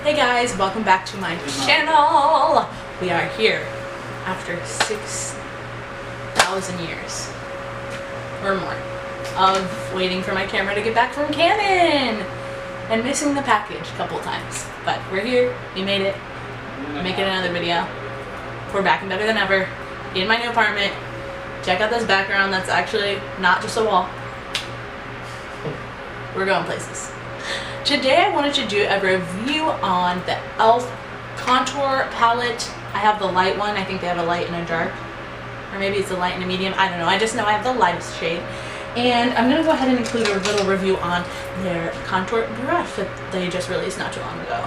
Hey guys, welcome back to my channel. We are here after 6,000 years or more of waiting for my camera to get back from Canon and missing the package a couple times. But we're here, we made it, we're making another video. We're back and better than ever in my new apartment. Check out this background, that's actually not just a wall. We're going places. Today I wanted to do a review on the e.l.f. contour palette. I have the light one. I think they have a light and a dark. Or maybe it's a light and a medium. I don't know. I just know I have the lightest shade. And I'm going to go ahead and include a little review on their contour brush that they just released not too long ago.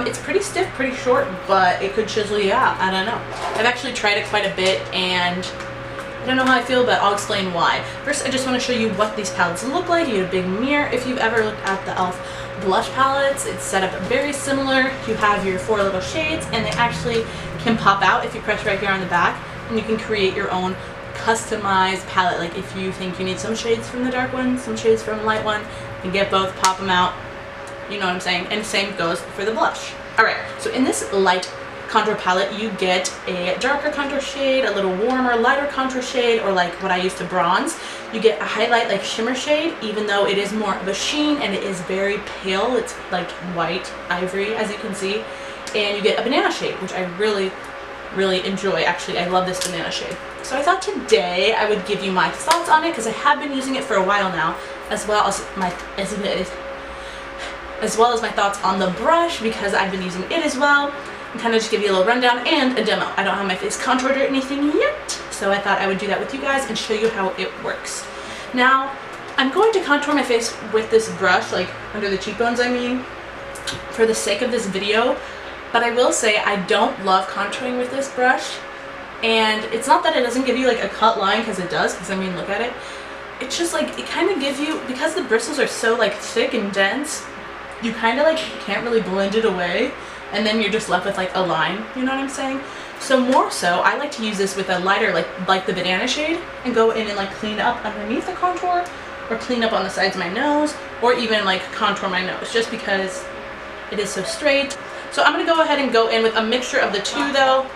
It's pretty stiff, pretty short, but it could chisel you out. I don't know. I've actually tried it quite a bit and I don't know how I feel, but I'll explain why. First, I just want to show you what these palettes look like. You get a big mirror. If you've ever looked at the e.l.f. blush palettes, it's set up very similar. You have your 4 little shades, and they actually can pop out if you press right here on the back, and you can create your own customized palette. Like if you think you need some shades from the dark one, some shades from the light one, you can get both, pop them out. You know what I'm saying? And the same goes for the blush. Alright, so in this light contour palette, you get a darker contour shade, a little warmer, lighter contour shade, or like what I use to bronze. You get a highlight like shimmer shade, even though it is more of a sheen and it is very pale. It's like white ivory, as you can see. And you get a banana shade, which I really enjoy. Actually, I love this banana shade. So I thought today I would give you my thoughts on it because I have been using it for a while now, as well as my thoughts on the brush because I've been using it as well. And kind of just give you a little rundown and a demo. I don't have my face contoured or anything yet, so I thought I would do that with you guys and show you how it works. Now, I'm going to contour my face with this brush, like under the cheekbones I mean, for the sake of this video, but I will say I don't love contouring with this brush, and it's not that it doesn't give you like a cut line, because it does, because I mean look at it. It's just like, it kind of gives you, because the bristles are so like thick and dense, you kind of like can't really blend it away. And then you're just left with like a line, you know what I'm saying? So more so, I like to use this with a lighter, like the banana shade, and go in and like clean up underneath the contour, or clean up on the sides of my nose, or even like contour my nose, just because it is so straight. So I'm gonna go ahead and go in with a mixture of the two though,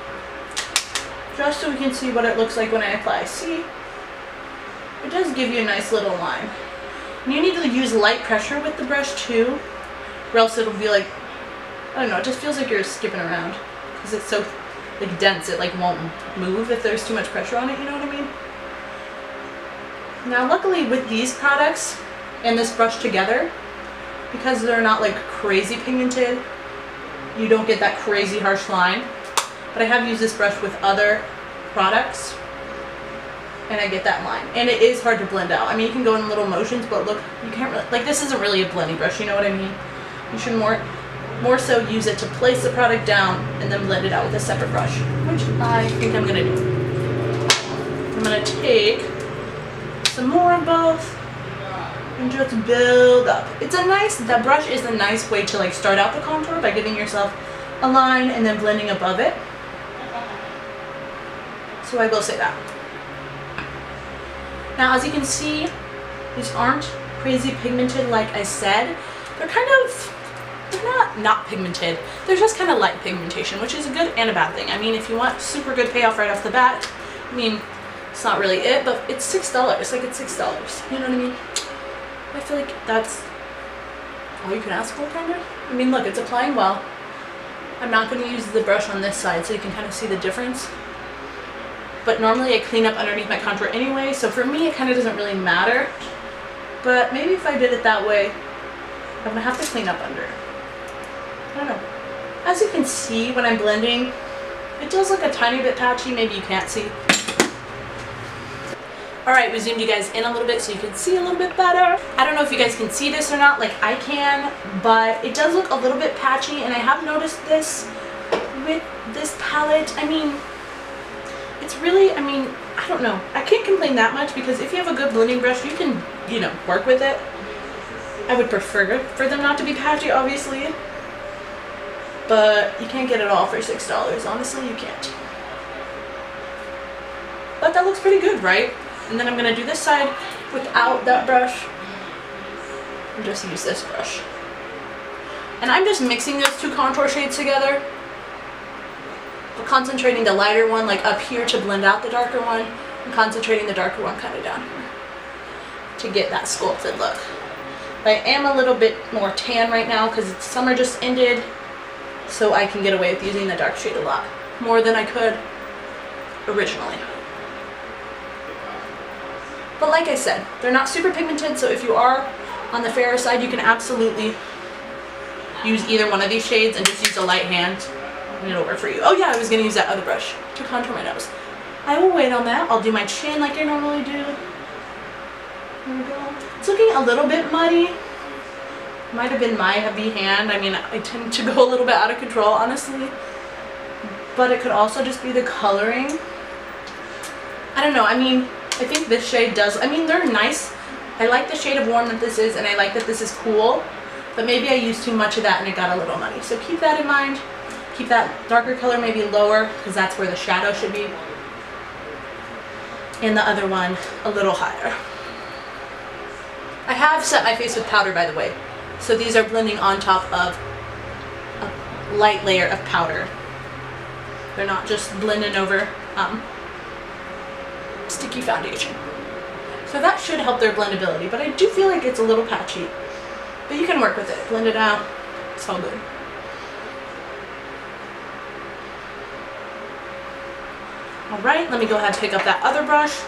just so we can see what it looks like when I apply. See, it does give you a nice little line. And you need to use light pressure with the brush too, or else it'll be like, I don't know, it just feels like you're skipping around because it's so like dense, it like won't move if there's too much pressure on it, you know what I mean? Now luckily with these products and this brush together, because they're not like crazy pigmented, you don't get that crazy harsh line. But I have used this brush with other products and I get that line. And it is hard to blend out. I mean, you can go in little motions, but look, you can't really, like this isn't really a blending brush, you know what I mean? You should more so use it to place the product down and then blend it out with a separate brush, which I think I'm going to do. I'm going to take some more of both and just build up. That brush is a nice way to like start out the contour by giving yourself a line and then blending above it. So I will say that. Now as you can see, these aren't crazy pigmented like I said. They're not pigmented. They're just kind of light pigmentation, which is a good and a bad thing. I mean, if you want super good payoff right off the bat, I mean, it's not really it, but it's $6. Like, it's $6. You know what I mean? I feel like that's all you can ask for, kind of. I mean, look, it's applying well. I'm not going to use the brush on this side so you can kind of see the difference. But normally I clean up underneath my contour anyway, so for me it kind of doesn't really matter. But maybe if I did it that way, I'm going to have to clean up under. I don't know. As you can see when I'm blending, it does look a tiny bit patchy, maybe you can't see. Alright, we zoomed you guys in a little bit so you can see a little bit better. I don't know if you guys can see this or not, like I can, but it does look a little bit patchy, and I have noticed this with this palette. I mean, it's really, I mean, I don't know. I can't complain that much because if you have a good blending brush, you can, you know, work with it. I would prefer for them not to be patchy, obviously. But you can't get it all for $6, honestly, you can't. But that looks pretty good, right? And then I'm going to do this side without that brush. And just use this brush. And I'm just mixing those two contour shades together. But concentrating the lighter one like up here to blend out the darker one, and concentrating the darker one kind of down here to get that sculpted look. But I am a little bit more tan right now because summer just ended, so I can get away with using the dark shade a lot more than I could originally. But like I said, they're not super pigmented, so if you are on the fairer side, you can absolutely use either one of these shades and just use a light hand and it'll work for you. Oh yeah, I was going to use that other brush to contour my nose. I will wait on that. I'll do my chin like I normally do. There we go. It's looking a little bit muddy. Might have been my heavy hand. I mean, I tend to go a little bit out of control, honestly. But it could also just be the coloring. I don't know. I mean, I think this shade does. I mean, they're nice. I like the shade of warm that this is, and I like that this is cool. But maybe I used too much of that and it got a little muddy. So keep that in mind. Keep that darker color maybe lower because that's where the shadow should be. And the other one a little higher. I have set my face with powder, by the way. So these are blending on top of a light layer of powder. They're not just blending over sticky foundation. So that should help their blendability, but I do feel like it's a little patchy. But you can work with it. Blend it out. It's all good. Alright, let me go ahead and pick up that other brush.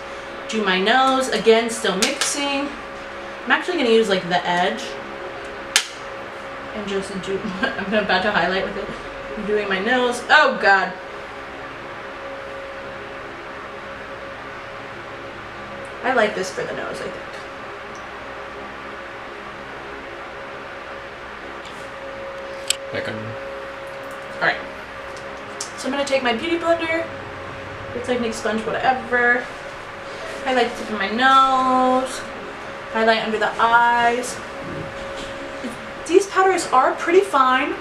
Do my nose. Again, still mixing. I'm actually going to use like the edge. And just do, I'm about to highlight with it. I'm doing my nose. Oh god. I like this for the nose, I think. Alright. So I'm going to take my beauty blender. It's like an sponge, whatever. Highlight the tip of my nose. Highlight under the eyes. These powders are pretty fine,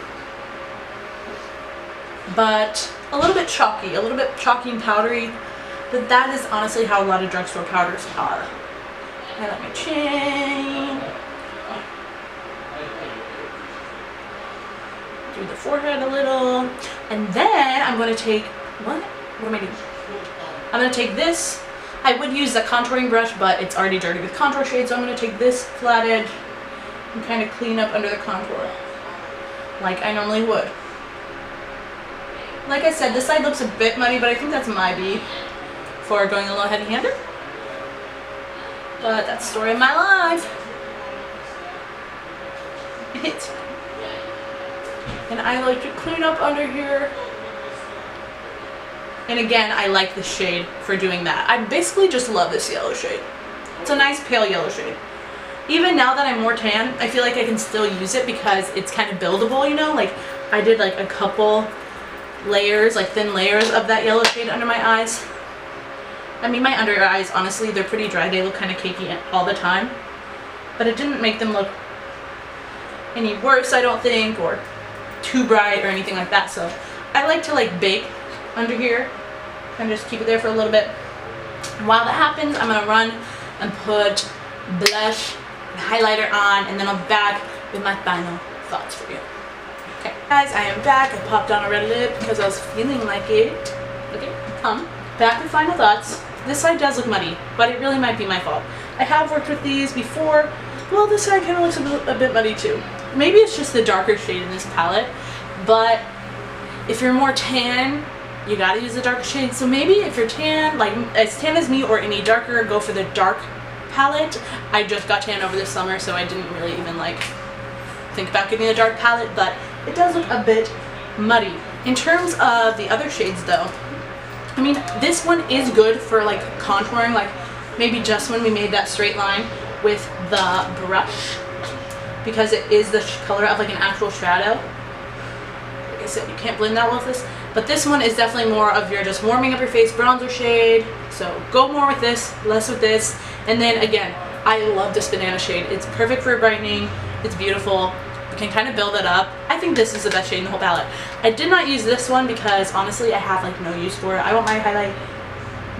but a little bit chalky and powdery. But that is honestly how a lot of drugstore powders are. Highlight my chin. Do the forehead a little. And then I'm going to take, what am I doing? I'm going to take this. I would use the contouring brush, but it's already dirty with contour shades, so I'm going to take this flat edge and kind of clean up under the contour like I normally would. Like I said, this side looks a bit muddy, but I think that's my B for going a little heavy-handed. But that's the story of my life. And I like to clean up under here. And again, I like the shade for doing that. I basically just love this yellow shade. It's a nice pale yellow shade. Even now that I'm more tan, I feel like I can still use it because it's kind of buildable, you know? Like, I did like a couple layers, like thin layers of that yellow shade under my eyes. I mean, my under eyes, honestly, they're pretty dry. They look kind of cakey all the time. But it didn't make them look any worse, I don't think, or too bright or anything like that. So I like to like bake under here and just keep it there for a little bit. And while that happens, I'm going to run and put blush and highlighter on, and then I'm back with my final thoughts for you. Okay, guys, I am back. I popped on a red lip because I was feeling like it. Okay, back with final thoughts. This side does look muddy, but it really might be my fault. I have worked with these before. Well, this side kind of looks a bit muddy too. Maybe it's just the darker shade in this palette, but if you're more tan, you gotta use the darker shade. So maybe if you're tan, like as tan as me or any darker, go for the dark palette. I just got tan over this summer, so I didn't really even like think about getting a dark palette, but it does look a bit muddy. In terms of the other shades though, I mean, this one is good for like contouring, like maybe just when we made that straight line with the brush, because it is the color of like an actual shadow. Like I said, you can't blend that well with this. But this one is definitely more of your just warming up your face bronzer shade. So go more with this, less with this. And then again, I love this banana shade. It's perfect for brightening. It's beautiful. You can kind of build it up. I think this is the best shade in the whole palette. I did not use this one because honestly I have like no use for it. I want my highlight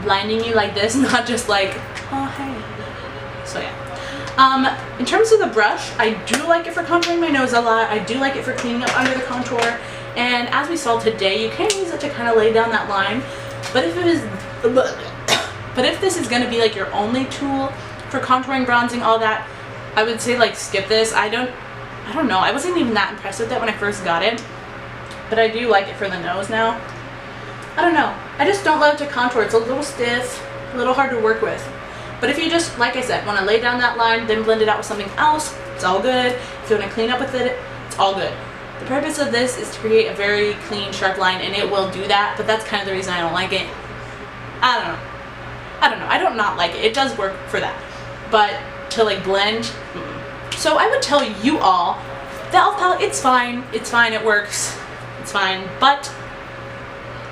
blinding you like this, not just like, oh hey. So yeah. In terms of the brush, I do like it for contouring my nose a lot. I do like it for cleaning up under the contour. And as we saw today, you can use it to kind of lay down that line. But if this is going to be like your only tool for contouring, bronzing, all that, I would say like skip this. I don't know. I wasn't even that impressed with it when I first got it. But I do like it for the nose now. I don't know. I just don't love it to contour. It's a little stiff, a little hard to work with. But if you just, like I said, want to lay down that line, then blend it out with something else, it's all good. If you want to clean up with it, it's all good. The purpose of this is to create a very clean, sharp line, and it will do that, but that's kind of the reason I don't like it. I don't know. I don't not like it. It does work for that. But to like blend, So I would tell you all, the e.l.f. palette, it's fine, it works, it's fine, but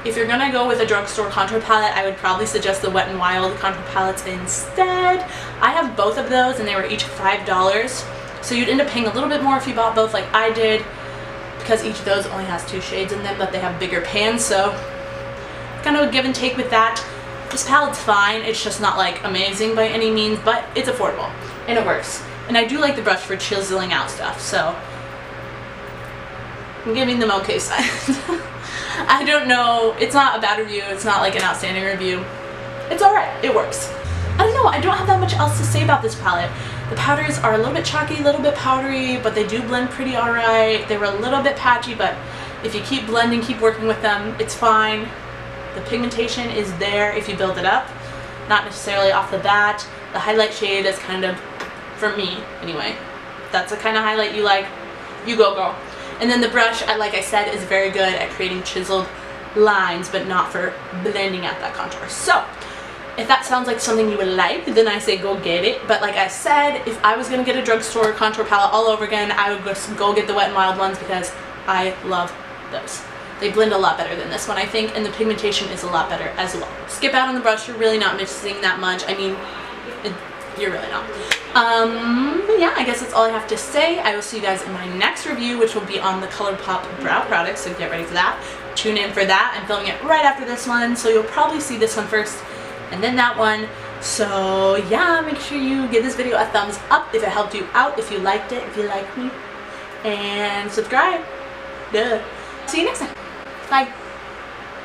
if you're gonna go with a drugstore contour palette, I would probably suggest the Wet n Wild contour palettes instead. I have both of those and they were each $5, so you'd end up paying a little bit more if you bought both like I did, because each of those only has 2 shades in them, but they have bigger pans, so kind of a give and take with that. This palette's fine, it's just not like amazing by any means, but it's affordable and it works. And I do like the brush for chiseling out stuff, so I'm giving them okay signs. I don't know, it's not a bad review, it's not like an outstanding review. It's alright, it works. I don't know, I don't have that much else to say about this palette. The powders are a little bit chalky, a little bit powdery, but they do blend pretty alright. They were a little bit patchy, but if you keep blending, keep working with them, it's fine. The pigmentation is there if you build it up, not necessarily off the bat. The highlight shade is kind of, for me anyway, that's the kind of highlight you like, you go girl. And then the brush, like I said, is very good at creating chiseled lines, but not for blending out that contour. So if that sounds like something you would like, then I say go get it. But like I said, if I was going to get a drugstore contour palette all over again, I would just go get the Wet n Wild ones because I love those. They blend a lot better than this one, I think, and the pigmentation is a lot better as well. Skip out on the brush, you're really not missing that much. I mean, you're really not. Yeah, I guess that's all I have to say. I will see you guys in my next review, which will be on the ColourPop brow product, so get ready for that. Tune in for that. I'm filming it right after this one, so you'll probably see this one first and then that one. So yeah, make sure you give this video a thumbs up if it helped you out, if you liked it, if you like me, and subscribe. Duh. See you next time. Bye.